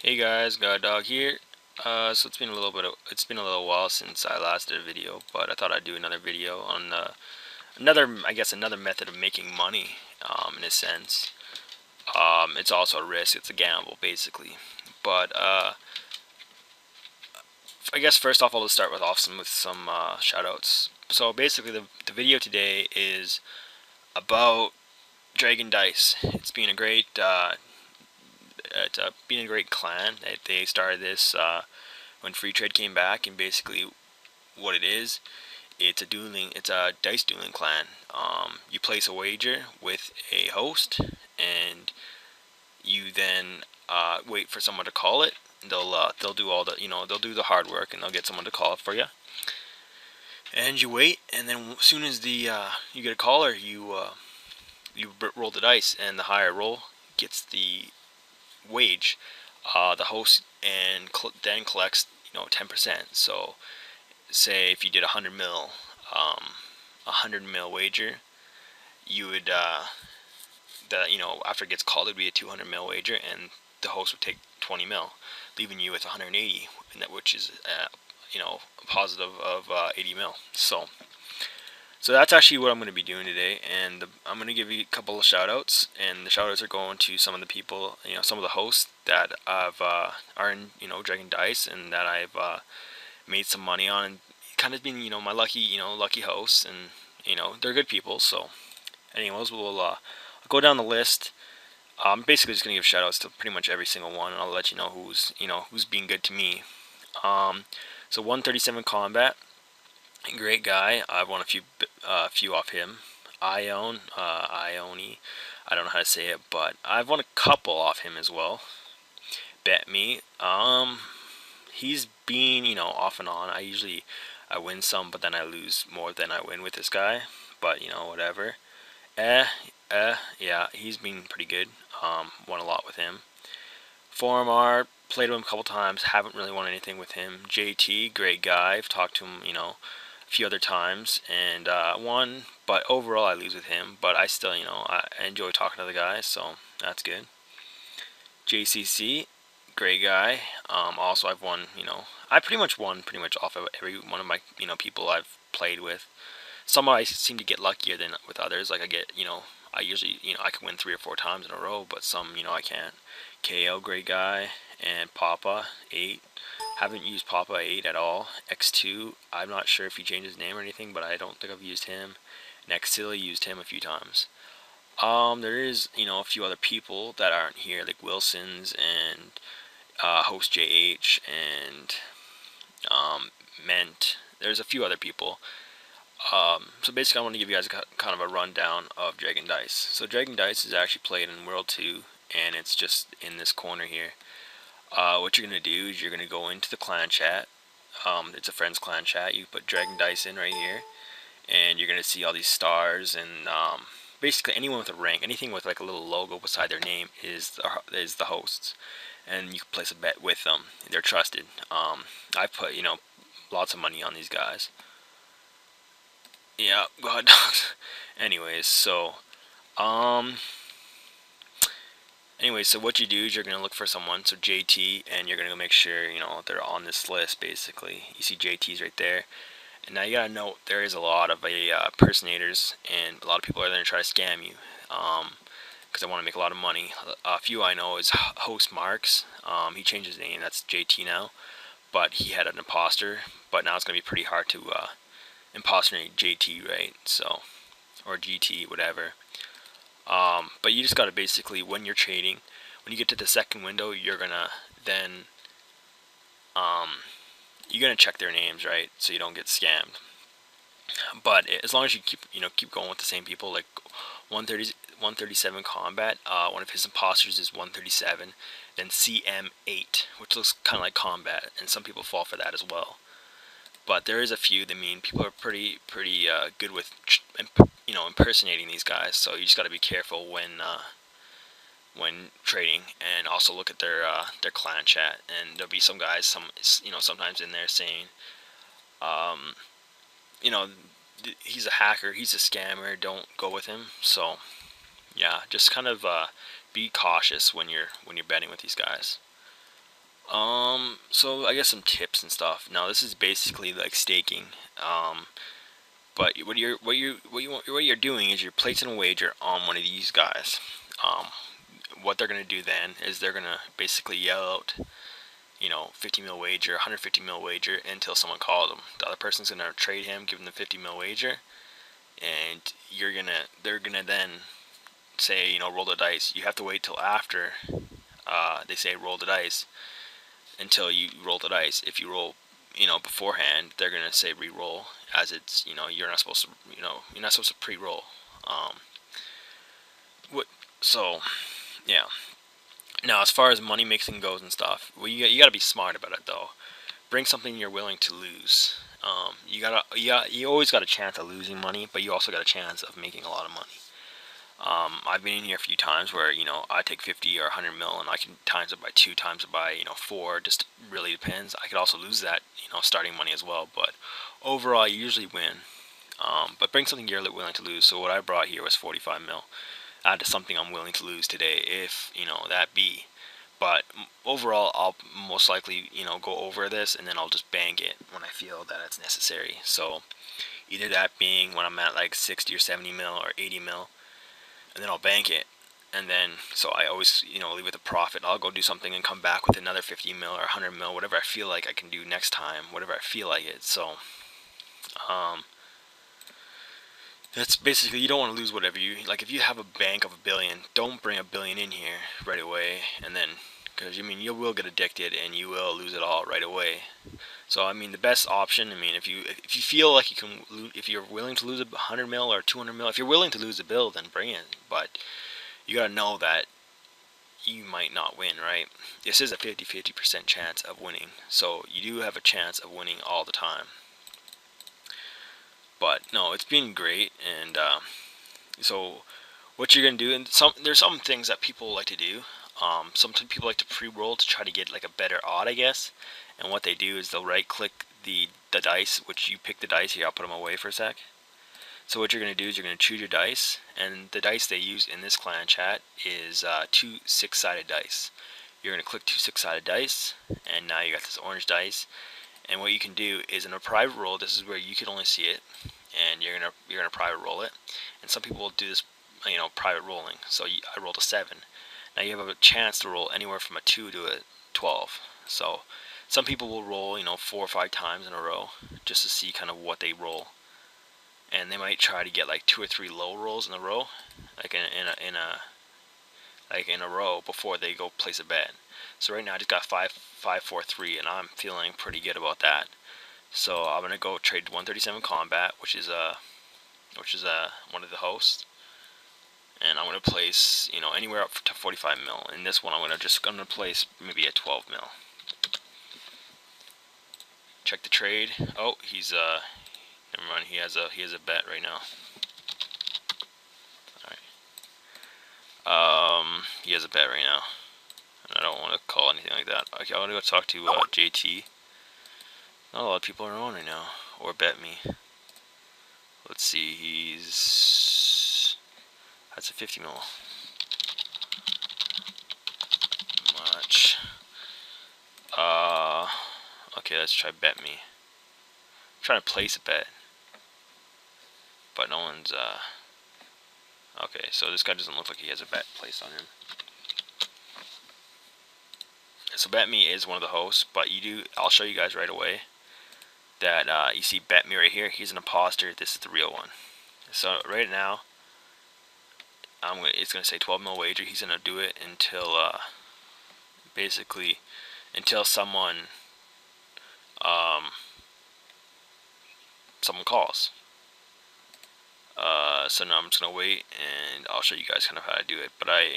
Hey guys, Goddog here. So it's been a little while since I last did a video, but I thought I'd do another video on another method of making money. In a sense, it's also a risk. It's a gamble, basically. But I guess first off, I'll just start with some shoutouts. So basically, the video today is about Dragon Dice. It's been a great clan. They started this when free trade came back, and basically what it is, it's a dice dueling clan. You place a wager with a host, and you then wait for someone to call it. They'll do all the they'll do the hard work, and they'll get someone to call it for you. And you wait, and then as soon as you get a caller, you roll the dice, and the higher roll gets the wage. The host then collects 10%. So say if you did 100 mil wager, you would after it gets called, it would be a 200 mil wager, and the host would take 20 mil, leaving you with 180, which is a positive of 80 mil. So that's actually what I'm going to be doing today, and I'm going to give you a couple of shoutouts, and the shoutouts are going to some of the people, some of the hosts that are in Dragon Dice, and that I've made some money on, and kind of been my lucky hosts, and they're good people. So, anyways, we'll go down the list. I'm basically just going to give shoutouts to pretty much every single one, and I'll let you know who's being good to me. So 137 Combat. Great guy. I've won a few off him. Ione, I don't know how to say it, but I've won a couple off him as well. Bet me. He's been off and on. I win some, but then I lose more than I win with this guy. But whatever. Yeah, he's been pretty good. Won a lot with him. Formar, played with him a couple times. Haven't really won anything with him. JT, great guy. I've talked to him, a few other times, and won, but overall I lose with him, but I still I enjoy talking to the guy, so that's good. JCC, great guy. Also I've won, I pretty much won off of every one of my people I've played with. Some I seem to get luckier than with others. Like I usually I can win 3 or 4 times in a row, but some I can't. KO, great guy. And Papa 8, haven't used Papa 8 at all. X2, I'm not sure if he changed his name or anything, but I don't think I've used him. Nextilla, used him a few times. There is a few other people that aren't here, like Wilson's and Host JH and Ment. There's a few other people. So basically, I want to give you guys kind of a rundown of Dragon Dice. So Dragon Dice is actually played in World 2, and it's just in this corner here. What you're going to do is you're going to go into the clan chat. It's a friend's clan chat. You put Dragon Dice in right here, and you're going to see all these stars, and basically anyone with a rank, anything with like a little logo beside their name is the hosts, and you can place a bet with them. They're trusted. I've put lots of money on these guys. Yeah, GodDogxx. Anyways, so what you do is you're going to look for someone, so JT, and you're going to make sure, they're on this list, basically. You see JT's right there. And now you got to note, there is a lot of impersonators, and a lot of people are there to try to scam you, because I want to make a lot of money. A few I know is Host Marks. He changed his name, that's JT now, but he had an imposter, but now it's going to be pretty hard to impersonate JT, right? So, or GT, whatever. But you just gotta basically, when you're trading, when you get to the second window, you're gonna then check their names, right? So you don't get scammed. But as long as you keep going with the same people, like 137 Combat, one of his imposters is 137, then CM8, which looks kind of like Combat, and some people fall for that as well. But there is a few. People are pretty good with impersonating these guys. So you just got to be careful when trading, and also look at their clan chat. And there'll be some guys, sometimes in there saying, he's a hacker, he's a scammer, don't go with him. So yeah, just kind of be cautious when you're betting with these guys. So I guess some tips and stuff. Now this is basically like staking. But what you're doing is you're placing a wager on one of these guys. What they're gonna do then is they're gonna basically yell out, 50 mil wager, 150 mil wager until someone calls them. The other person's gonna trade him, give them the 50 mil wager, and they're gonna then say, roll the dice. You have to wait till after they say roll the dice until you roll the dice. If you roll, beforehand, they're gonna say re-roll, as it's, you're not supposed to, pre-roll. What? So, yeah. Now, as far as money mixing goes and stuff, well, you gotta be smart about it though. Bring something you're willing to lose. You always got a chance of losing money, but you also got a chance of making a lot of money. I've been in here a few times where, I take 50 or 100 mil and I can times it by 2, times it by, 4, just really depends. I could also lose that, starting money as well, but overall you usually win. But bring something you're willing to lose. So what I brought here was 45 mil. Add to something I'm willing to lose today, if, that be. But overall, I'll most likely, go over this and then I'll just bank it when I feel that it's necessary. So either that being when I'm at like 60 or 70 mil or 80 mil, and then I'll bank it, and then so I always leave with a profit. I'll go do something and come back with another 50 mil or 100 mil, whatever I feel like I can do next time, whatever I feel like it. So that's basically, you don't want to lose whatever you like. If you have a bank of $1 billion, don't bring $1 billion in here right away, and then, because you will get addicted and you will lose it all right away. So the best option, if you feel like you can, if you're willing to lose 100 mil or 200 mil, if you're willing to lose a bill, then bring it. But you gotta know that you might not win, right? This is a 50% chance of winning, so you do have a chance of winning all the time. But no, it's been great, and so what you're gonna do, and there's some things that people like to do. Some people like to pre-roll to try to get like a better odd, I guess. And what they do is they'll right-click the dice, which you pick the dice here. I'll put them away for a sec. So what you're going to do is you're going to choose your dice, and the dice they use in this clan chat is 2 6-sided dice. You're going to click 2 6-sided dice, and now you got this orange dice. And what you can do is in a private roll, this is where you can only see it, and you're gonna private roll it. And some people will do this, private rolling. So I rolled a 7. Now you have a chance to roll anywhere from a 2 to a 12. So some people will roll, 4 or 5 times in a row just to see kind of what they roll, and they might try to get like 2 or 3 low rolls in a row, like in a row before they go place a bet. So right now I just got 5, 5, 4, 3, and I'm feeling pretty good about that. So I'm gonna go trade 137 combat, which is one of the hosts, and I'm gonna place anywhere up to 45 mil. In this one, I'm gonna place maybe a 12 mil. Check the trade. Oh, he's never mind. He has a bet right now. All right. He has a bet right now, and I don't want to call anything like that. Okay, I want to go talk to JT. Not a lot of people are on right now, or bet me. Let's see. That's a 50 mil. Much. Okay, let's try bet me. I'm trying to place a bet, but no one's okay, so this guy doesn't look like he has a bet placed on him. So bet me is one of the hosts, but I'll show you guys right away that you see bet me right here. He's an imposter. This is the real one. So right now, it's gonna say 12 mil wager. He's gonna do it until basically until someone calls. So now I'm just gonna wait, and I'll show you guys kind of how to do it. But I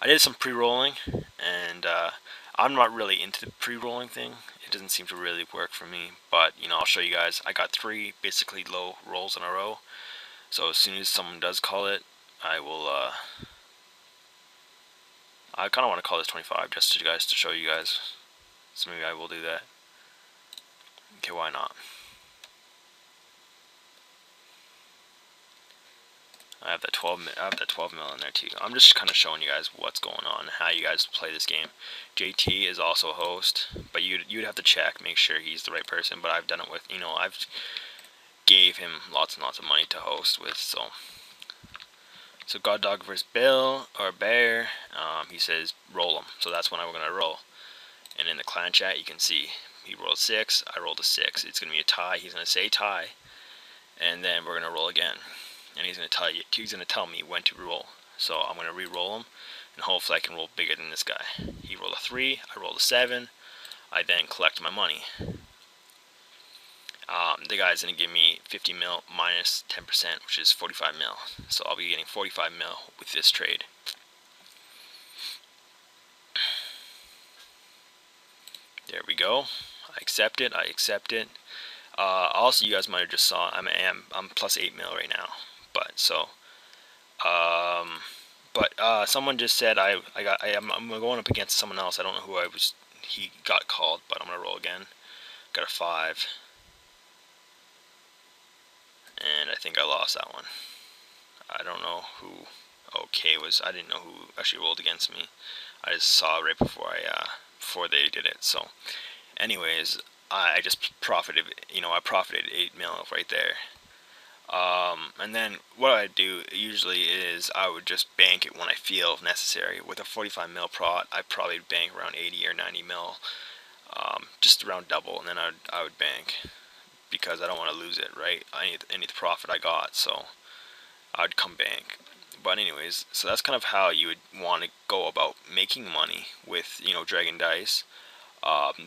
did some pre-rolling, and I'm not really into the pre-rolling thing. It doesn't seem to really work for me. But I'll show you guys. I got 3 basically low rolls in a row. So as soon as someone does call it, I will. I kind of want to call this 25 just to show you guys. So maybe I will do that. Okay, why not? I have that 12 mil in there too. I'm just kind of showing you guys what's going on, how you guys play this game. JT is also a host, but you'd have to check, make sure he's the right person. But I've done it with, I've gave him lots and lots of money to host with. So Goddog versus Bill or Bear. He says roll him, so that's when I'm gonna roll. And in the clan chat, you can see he rolled 6. I rolled a 6. It's gonna be a tie. He's gonna say tie, and then we're gonna roll again. And he's gonna tell me when to roll. So I'm gonna re-roll him, and hopefully I can roll bigger than this guy. He rolled a 3. I rolled a 7. I then collect my money. The guy's gonna give me 50 mil minus 10%, which is 45 mil. So I'll be getting 45 mil with this trade. There we go. I accept it. Also, you guys might have just saw I'm plus 8 mil right now. Someone just said I'm going up against someone else. I don't know who I was. He got called, but I'm gonna roll again. Got a 5, and I think I lost that one. I don't know who OK was. I didn't know who actually rolled against me. I just saw right before they did it. So, anyways, I just profited. I profited 8 mil right there. And then what I do usually is I would just bank it when I feel necessary. With a 45 mil prot, I probably bank around 80 or 90 mil, just around double, and then I would bank because I don't want to lose it, right? I need the profit I got, so I'd come bank. But anyways, so that's kind of how you would want to go about making money with Dragon Dice.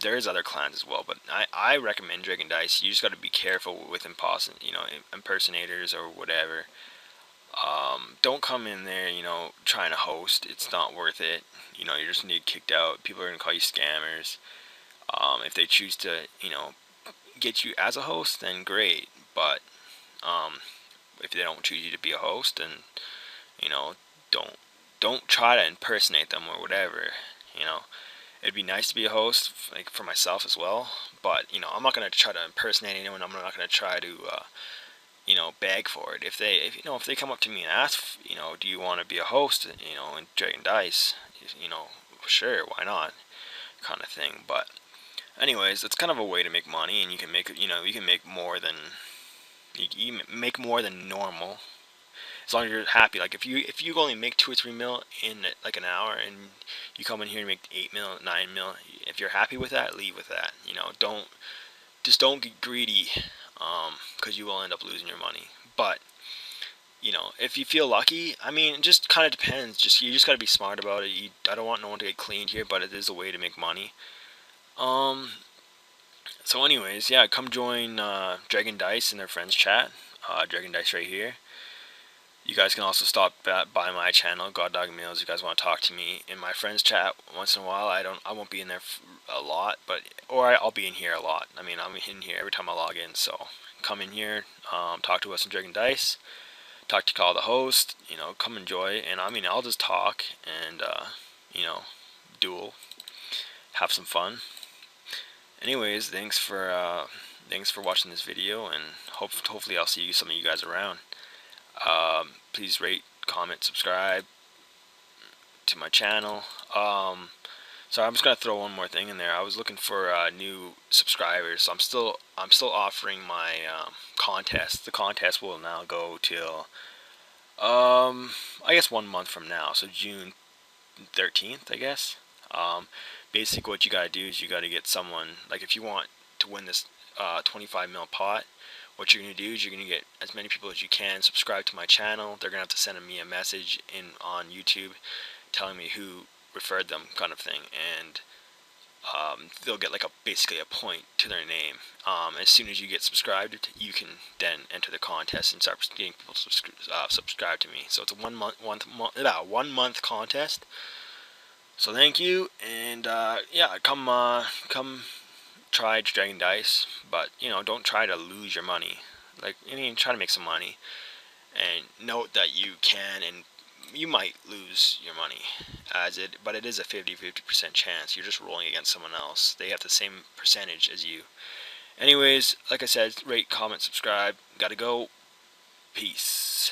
There's other clans as well, but I recommend Dragon Dice. You just got to be careful with impersonators or whatever. Don't come in there, trying to host. It's not worth it. You just need kicked out. People are gonna call you scammers. If they choose to, get you as a host, then great. But if they don't choose you to be a host, then don't try to impersonate them or whatever. It'd be nice to be a host, like for myself as well, but I'm not gonna try to impersonate anyone. I'm not gonna try to beg for it. If they come up to me and ask, do you want to be a host, in Dragon Dice, sure, why not, kind of thing. But anyways, it's kind of a way to make money, and you can make more than you make more than normal. As long as you're happy. Like if you only make 2 or 3 mil in like an hour, and you come in here and make 8 mil, 9 mil, if you're happy with that, leave with that. Don't get greedy, because you will end up losing your money. But if you feel lucky, it just kind of depends. You just got to be smart about it. I don't want no one to get cleaned here, but it is a way to make money. So anyways, yeah, come join Dragon Dice in their friends chat. Dragon Dice right here. You guys can also stop by my channel, GodDogxx. If you guys want to talk to me in my friends chat once in a while. I won't be in there a lot, I'll be in here a lot. I'm in here every time I log in. So come in here, talk to us in Dragon Dice, talk to Call the host. Come enjoy, and I'll just talk and duel, have some fun. Anyways, thanks for watching this video, and hopefully I'll see some of you guys around. Please rate, comment, subscribe to my channel. So I'm just gonna throw one more thing in there. I was looking for new subscribers. So I'm still offering my contest. The contest will now go till I guess 1 month from now, so June 13th, I guess. Basically, what you gotta do is you gotta get someone, like if you want to win this 25 mil pot. What you're going to do is you're going to get as many people as you can subscribe to my channel. They're going to have to send me a message on YouTube telling me who referred them, kind of thing, and they'll get like basically a point to their name. As soon as you get subscribed, you can then enter the contest and start getting people to subscribe to me. So it's a 1 month contest. So thank you, and yeah, come try Dragon Dice, but don't try to lose your money. Try to make some money, and note that you can and you might lose your money, but it is a 50% chance. You're just rolling against someone else. They have the same percentage as you. Anyways, like I said, rate, comment, subscribe. Gotta go. Peace.